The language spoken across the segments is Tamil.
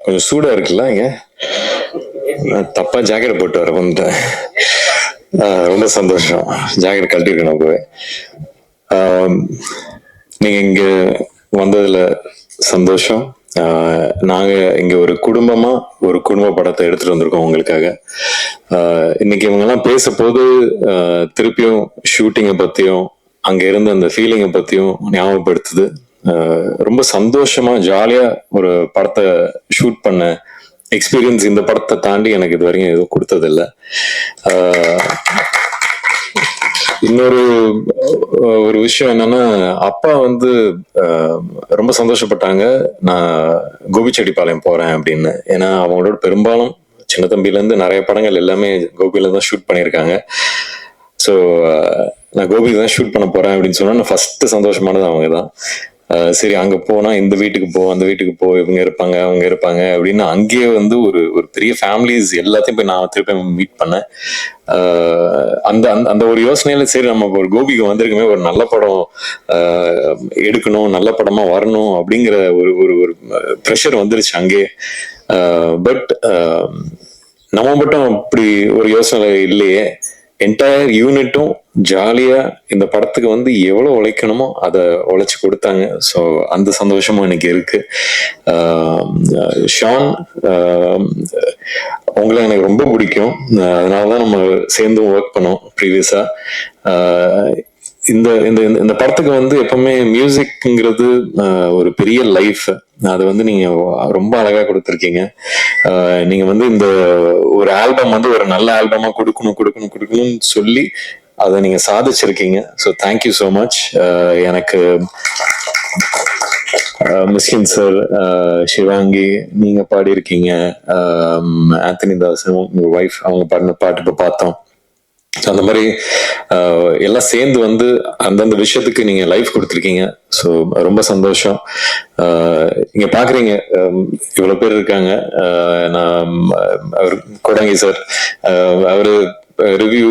கொஞ்சம் சூடா இருக்குல்ல இங்க. நான் தப்பா ஜாக்கெட் போட்டு வர வந்துட்டேன். ரொம்ப சந்தோஷம். ஜாக்கெட் கழட்டிருக்கணும் போய். நீங்க இங்க வந்ததுல சந்தோஷம். நாங்க இங்க ஒரு குடும்பமா ஒரு குடும்ப படத்தை எடுத்துட்டு வந்திருக்கோம் உங்களுக்காக. இன்னைக்கு இவங்க எல்லாம் பேச போது திருப்பியும் ஷூட்டிங்கை பத்தியும் அங்க இருந்த அந்த ஃபீலிங்கை பத்தியும் ஞாபகப்படுத்துது. ரொம்ப சந்தோஷமா ஜாலியா ஒரு படத்தை ஷூட் பண்ண எக்ஸ்பீரியன்ஸ் இந்த படத்தை தாண்டி எனக்கு இது வரைக்கும் எதுவும் கொடுத்ததில்ல. இன்னொரு ஒரு விஷயம் என்னன்னா, அப்பா வந்து ரொம்ப சந்தோஷப்பட்டாங்க நான் கோபிச்செட்டிப்பாளையம் போறேன் அப்படின்னு. ஏன்னா அவங்களோட பெரும்பாலும் சின்ன தம்பில இருந்து நிறைய படங்கள் எல்லாமே கோபியில தான் ஷூட் பண்ணியிருக்காங்க. ஸோ நான் கோபிக்கு தான் ஷூட் பண்ண போறேன் அப்படின்னு சொன்னா நான் ஃபர்ஸ்ட் சந்தோஷமானது அவங்க தான். சரி அங்க போனா இந்த வீட்டுக்கு போ அந்த வீட்டுக்கு போ, இவங்க இருப்பாங்க அவங்க இருப்பாங்க அப்படின்னு அங்கேயே வந்து ஒரு ஒரு பெரிய ஃபேமிலிஸ் எல்லாத்தையும் போய் நான் திருப்பி மீட் பண்ணேன். அந்த அந்த ஒரு யோசனையில சரி நம்ம ஒரு கோபிக்கு வந்திருக்குமே, ஒரு நல்ல படம் எடுக்கணும், நல்ல படமா வரணும் அப்படிங்கிற ஒரு ஒரு ஒரு ப்ரெஷர் வந்துருச்சு அங்கேயே. பட் நம்ம மட்டும் அப்படி ஒரு யோசனை இல்லையே, என்டையர் யூனிட்டும் ஜாலியா இந்த படத்துக்கு வந்து எவ்வளவு உழைக்கணுமோ அதை உழைச்சு கொடுத்தாங்க. ஸோ அந்த சந்தோஷமும் எனக்கு இருக்கு. ஷான், உங்களை எனக்கு ரொம்ப பிடிக்கும். அதனாலதான் நம்ம சேர்ந்து ஒர்க் பண்ணோம் ப்ரீவியஸா. இந்த இந்த இந்த படத்துக்கு வந்து எப்பவுமே மியூசிக்ங்கிறது ஒரு பெரிய லைஃப். அது வந்து நீங்க ரொம்ப அழகா கொடுத்துருக்கீங்க. நீங்க வந்து இந்த ஒரு ஆல்பம் வந்து ஒரு நல்ல ஆல்பமா கொடுக்கணும்னு சொல்லி அதை நீங்க சாதிச்சிருக்கீங்க. So thank you so much. எனக்கு மிஸ்கின் சார், சிவாங்கி நீங்க பாடியிருக்கீங்க, ஆந்தனி தாசன் உங்க ஒய்ஃப் அவங்க பாடின பாட்டு இப்போ பார்த்தோம். ஸோ அந்த மாதிரி எல்லாம் சேர்ந்து வந்து அந்தந்த விஷயத்துக்கு நீங்க லைஃப் கொடுத்துருக்கீங்க. ஸோ ரொம்ப சந்தோஷம். இங்க பாக்குறீங்க இவ்வளவு பேர் இருக்காங்க. நான் அவர் கொடங்கி சார் அவரு ரிவ்யூ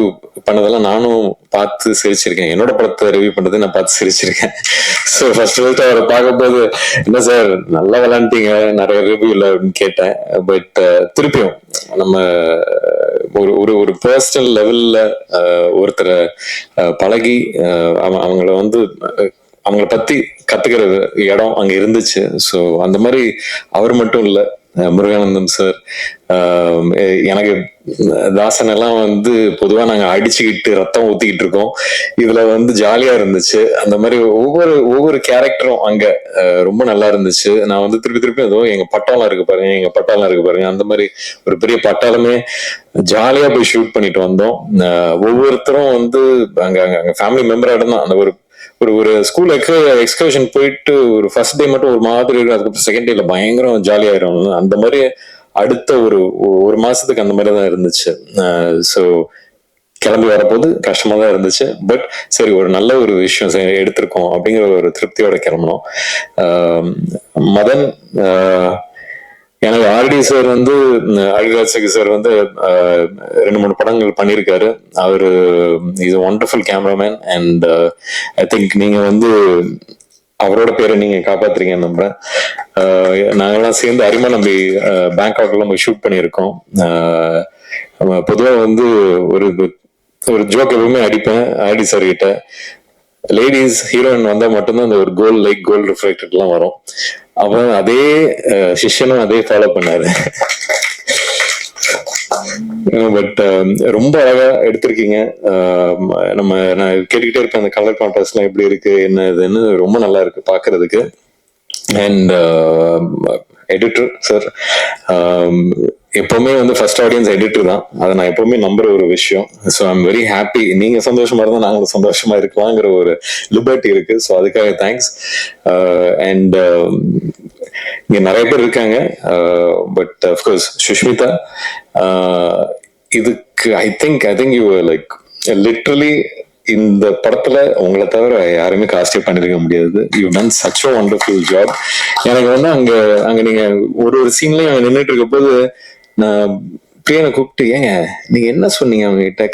பண்ணதெல்லாம் நானும் பார்த்து சிரிச்சிருக்கேன். என்னோட படத்தை ரிவ்யூ பண்ணதை நான் பார்த்து சிரிச்சிருக்கேன். ஸோ ஃபர்ஸ்ட் அவரை பார்க்கும்போது என்ன சார் நல்லா விளாண்டிங்க நிறைய ரிவ்யூ இல்லை அப்படின்னு கேட்டேன். பட் திருப்பியும் நம்ம ஒரு ஒரு ஒரு பர்சனல் லெவல்ல ஒருத்தரை பழகி அவங்கள வந்து அவங்கள பத்தி கத்துக்கிற இடம் அங்க இருந்துச்சு. ஸோ அந்த மாதிரி அவர் மட்டும் இல்லை, முருகானந்தம் சார், எனக்கு தாசன் எல்லாம் வந்து பொதுவா நாங்க அடிச்சுக்கிட்டு ரத்தம் ஊத்திக்கிட்டு இருக்கோம். இதுல வந்து ஜாலியா இருந்துச்சு. அந்த மாதிரி ஒவ்வொரு கேரக்டரும் அங்க ரொம்ப நல்லா இருந்துச்சு. நான் வந்து திருப்பி ஏதோ எங்க பட்டாளம் இருக்கு பாருங்க, அந்த மாதிரி ஒரு பெரிய பட்டாளமே ஜாலியா போய் ஷூட் பண்ணிட்டு வந்தோம். ஒவ்வொருத்தரும் வந்து அங்க ஃபேமிலி மெம்பரா இருந்தா அந்த ஒரு ஒரு ஸ்கூல் எக்ஸ்கர்ஷன் போயிட்டு ஒரு ஃபர்ஸ்ட் டே மட்டும் ஒரு மாதிரி இருக்கும், அதுக்கப்புறம் செகண்ட் டேல பயங்கரம் ஜாலியாயிரும். அந்த மாதிரி அடுத்த ஒரு மாசத்துக்கு அந்த மாதிரி தான் இருந்துச்சு. ஸோ கிளம்பி வரப்போது கஷ்டமா தான் இருந்துச்சு. பட் சரி ஒரு நல்ல ஒரு விஷயம் எடுத்திருக்கோம் அப்படிங்கிற ஒரு திருப்தியோட கிளம்பணும். மதன், எனக்கு ஆர்டி சார் வந்து அழிராஜ் சார் வந்து 2-3 படங்கள் பண்ணியிருக்காரு. அவரு is wonderful cameraman. And I think நீங்க வந்து அவரோட பேரை நீங்க காப்பாத்துறீங்கன்னு நம்புறேன். நாங்கெல்லாம் சேர்ந்து அரிமா நம்பி பேங்காக்லாம் போய் ஷூட் பண்ணியிருக்கோம். பொதுவாக வந்து ஒரு ஒரு ஜோக் எப்பவுமே அடிப்பேன் ஆர்டி சார் கிட்ட, லேடிஸ் ஹீரோயின் வந்தா மட்டும்தான் அந்த ஒரு கோல்ட் ரிஃப்ளெக்டட் எல்லாம் வரும். அவன் அதே சிஷ்யனும் அதே ஃபாலோ பண்ணாரு. பட் ரொம்ப அழகா எடுத்திருக்கீங்க. நான் கேட்டுக்கிட்டே இருப்பேன் அந்த கலர் கான்ட்ராஸ்ட் எல்லாம் எப்படி இருக்கு என்ன இதுன்னு, ரொம்ப நல்லா இருக்கு பாக்குறதுக்கு. அண்ட் எடிட்டர் சார், எப்பவுமே வந்து ஃபர்ஸ்ட் ஆடியன்ஸ் எடிட்டர் தான், அதை நான் எப்பவுமே நம்புற ஒரு விஷயம். So I'm very happy. நீங்க சந்தோஷமா இருந்தா நாங்களும் சந்தோஷமா இருக்கலாங்கிற ஒரு லிபர்ட்டி இருக்கு. ஸோ அதுக்காக தேங்க்ஸ். அண்ட் இங்க நிறைய பேர் இருக்காங்க. பட் அஃப்கோர்ஸ் சுஷ்மிதா, இதுக்கு I think you like literally இந்த படத்துல உங்களை தவிர யாருமே காஸ்டே பண்ணிருக்க முடியாது. You done such a wonderful job. எனக்கு வந்து அங்க நீங்க ஒரு சீன்லயும் நின்றுட்டு இருக்க போது நான் பிரியனை கூப்பிட்டு, ஏங்க நீங்க என்ன சொன்னீங்க அவங்க கிட்ட,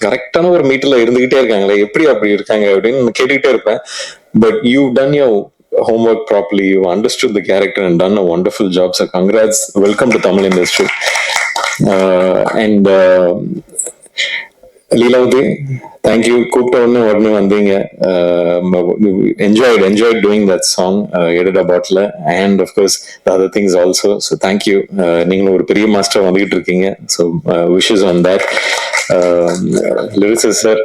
கரெக்டான ஒரு மீட்டர்ல இருந்துகிட்டே இருக்காங்களே, எப்படி அப்படி இருக்காங்க அப்படின்னு கேட்டுக்கிட்டே இருப்பேன். But you done your homework properly. You understood the character and done a wonderful job. So congrats. Welcome to Tamil industry. And Leelavati, thank you. கூப்பிட்ட உடனே வந்தீங்க. Enjoyed doing that song, Edida Bottle, and of course the other things also. So thank you. நீங்களும் ஒரு பெரிய மாஸ்டர் வந்துகிட்டு இருக்கீங்க. So wishes on that. Lyricist sir,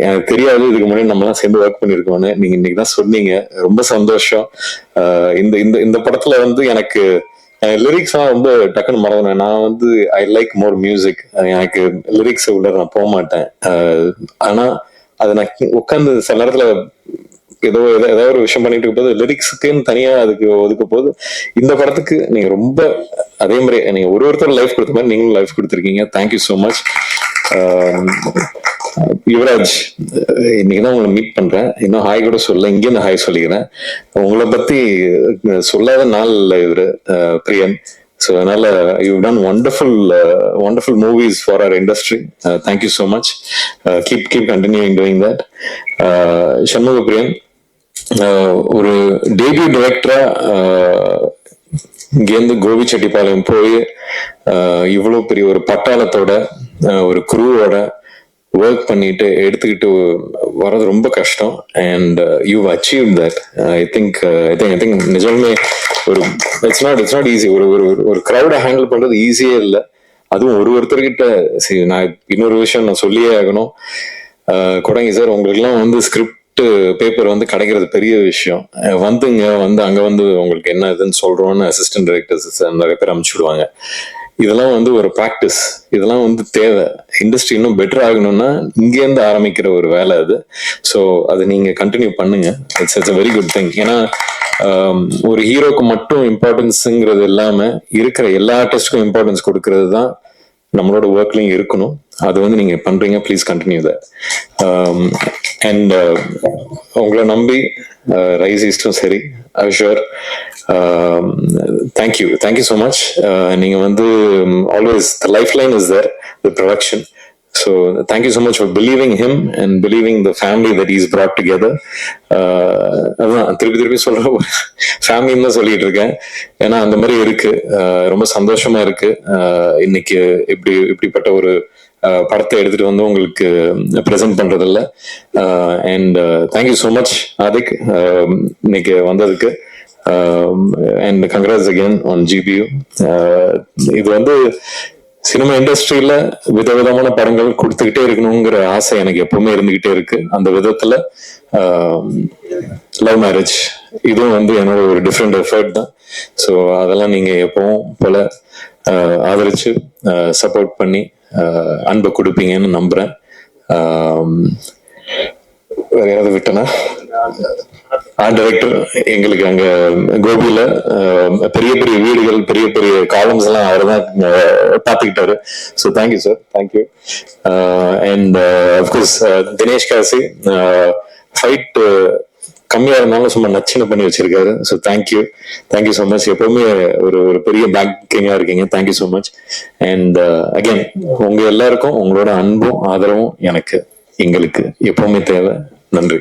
எனக்கு தெரியாது இதுக்கு முன்னாடி நம்மலாம் சேர்ந்து ஒர்க் பண்ணிருக்கோம்னு. நீங்க இன்னைக்கு தான் சொன்னீங்க. ரொம்ப சந்தோஷம். இந்த இந்த இந்த படத்துல வந்து எனக்கு லிரிக்ஸ் ரொம்ப டக்குன்னு மறந்துனேன். நான் வந்து ஐ லைக் மோர் மியூசிக். எனக்கு லிரிக்ஸ் உள்ள நான் போக மாட்டேன். ஆனா அதை நான் உட்காந்து சில நேரத்துல ஏதாவது ஒரு விஷயம் பண்ணிட்டு இருக்கும் போது லிரிக்ஸுக்குன்னு தனியா அதுக்கு ஒதுக்க போது இந்த படத்துக்கு நீங்க ரொம்ப அதே மாதிரி நீங்க ஒருத்தர் லைஃப் கொடுத்த மாதிரி நீங்களும் லைஃப் கொடுத்துருக்கீங்க. Thank you so much. யுவராஜ், இன்னைக்குதான் உங்களை மீட் பண்றேன். இன்னும் ஹாய் கூட சொல்ல, இங்கே இந்த ஹாய் சொல்லிக்கிறேன். உங்களை பத்தி சொல்லாத நாள் இல்லை இவரு பிரியன். ஸோ அதனால you done wonderful movies for our industry. Thank you so much. Keep continuing doing that. Shanmuga Priyan ஒரு டெபியூ டைரக்டரா இங்கேருந்து கோபிச்செட்டிப்பாளையம் போய் இவ்வளவு பெரிய ஒரு பட்டாளத்தோட ஒரு குரூவோட ஒர்க் பண்ணிட்டு எடுத்துக்கிட்டு வர்றது ரொம்ப கஷ்டம். And you achieve that. I think நிஜமே ஒரு இட்ஸ் நாட் ஈஸி. ஒரு க்ரௌடை ஹேண்டில் பண்றது ஈஸியே இல்லை. அதுவும் ஒருத்தர்கிட்ட. நான் இன்னொரு விஷயம் நான் சொல்லியே ஆகணும். கொடங்கி சார், உங்களுக்குலாம் வந்து ஸ்கிரிப்ட் பேப்பர் வந்து கிடைக்கிறது பெரிய விஷயம். வந்து அங்க வந்து உங்களுக்கு என்ன இதுன்னு சொல்றோம்னு அசிஸ்டன்ட் டைரக்டர்ஸ் நிறைய பேர் அனுப்பிச்சு விடுவாங்க. இதெல்லாம் வந்து ஒரு ப்ராக்டிஸ். இதெல்லாம் வந்து தேவை. இண்டஸ்ட்ரி இன்னும் பெட்டர் ஆகணும்னா இங்கேருந்து ஆரம்பிக்கிற ஒரு வேலை அது. ஸோ அதை நீங்க கண்டினியூ பண்ணுங்க. It's a very good thing. ஏன்னா ஒரு ஹீரோக்கு மட்டும் இம்பார்ட்டன்ஸுங்கிறது இல்லாம இருக்கிற எல்லா ஆர்டிஸ்டுக்கும் இம்பார்ட்டன்ஸ் கொடுக்கறது தான் நம்மளோட ஒர்க்லையும் இருக்கணும். அது வந்து நீங்க பண்றீங்க. Please continue that. அண்ட் உங்களை நம்பி ரைஸ் ஈஸ்டும் சரி, ஷுர். Thank you so much. நீங்க வந்து always the life line is there, the production. So thank you so much for believing him and believing the family that he's brought together. அதான் திருப்பி சொல்ற ஃபேமிலின்னு தான் சொல்லிட்டு இருக்கேன். ஏன்னா அந்த மாதிரி இருக்கு. ரொம்ப சந்தோஷமா இருக்கு. இன்னைக்கு இப்படிப்பட்ட ஒரு படத்தை எடுத்துட்டு வந்து உங்களுக்கு ப்ரெசென்ட் பண்றதில்ல. And thank you so much Adhik இன்னைக்கு வந்ததுக்கு. And congrats again on GBU. இது வந்து சினிமா இண்டஸ்ட்ரியில விதவிதமான படங்கள் கொடுத்துக்கிட்டே இருக்கணுங்கிற ஆசை எனக்கு எப்பவுமே இருந்துகிட்டே இருக்கு. அந்த விதத்துல லவ் மேரேஜ் இதுவும் வந்து என்னோட ஒரு டிஃப்ரெண்ட் எஃபர்ட் தான். ஸோ அதெல்லாம் நீங்க எப்பவும் போல ஆதரிச்சு சப்போர்ட் பண்ணி அன்பை கொடுப்பீங்கன்னு நம்புறேன். வேற யாராவது விட்டனா? டைரக்டர் எங்களுக்கு அங்க கோபியில பெரிய வீடுகள், பெரிய காலம்ஸ் எல்லாம் அவர் தான் பாத்துக்கிட்டாரு. So thank you sir, thank you. And of course Dinesh Kasi fight கம்மியா இருந்தாலும் சும்மா நச்சுன்னு பண்ணி வச்சிருக்காரு. So thank you so much. எப்பவுமே ஒரு பெரிய பேக்கிங்கா இருக்கீங்க. Thank you so much. And again உங்க எல்லாருக்கும் உங்களோட அன்பும் ஆதரவும் எங்களுக்கு எப்பவுமே தேவை. நன்றி.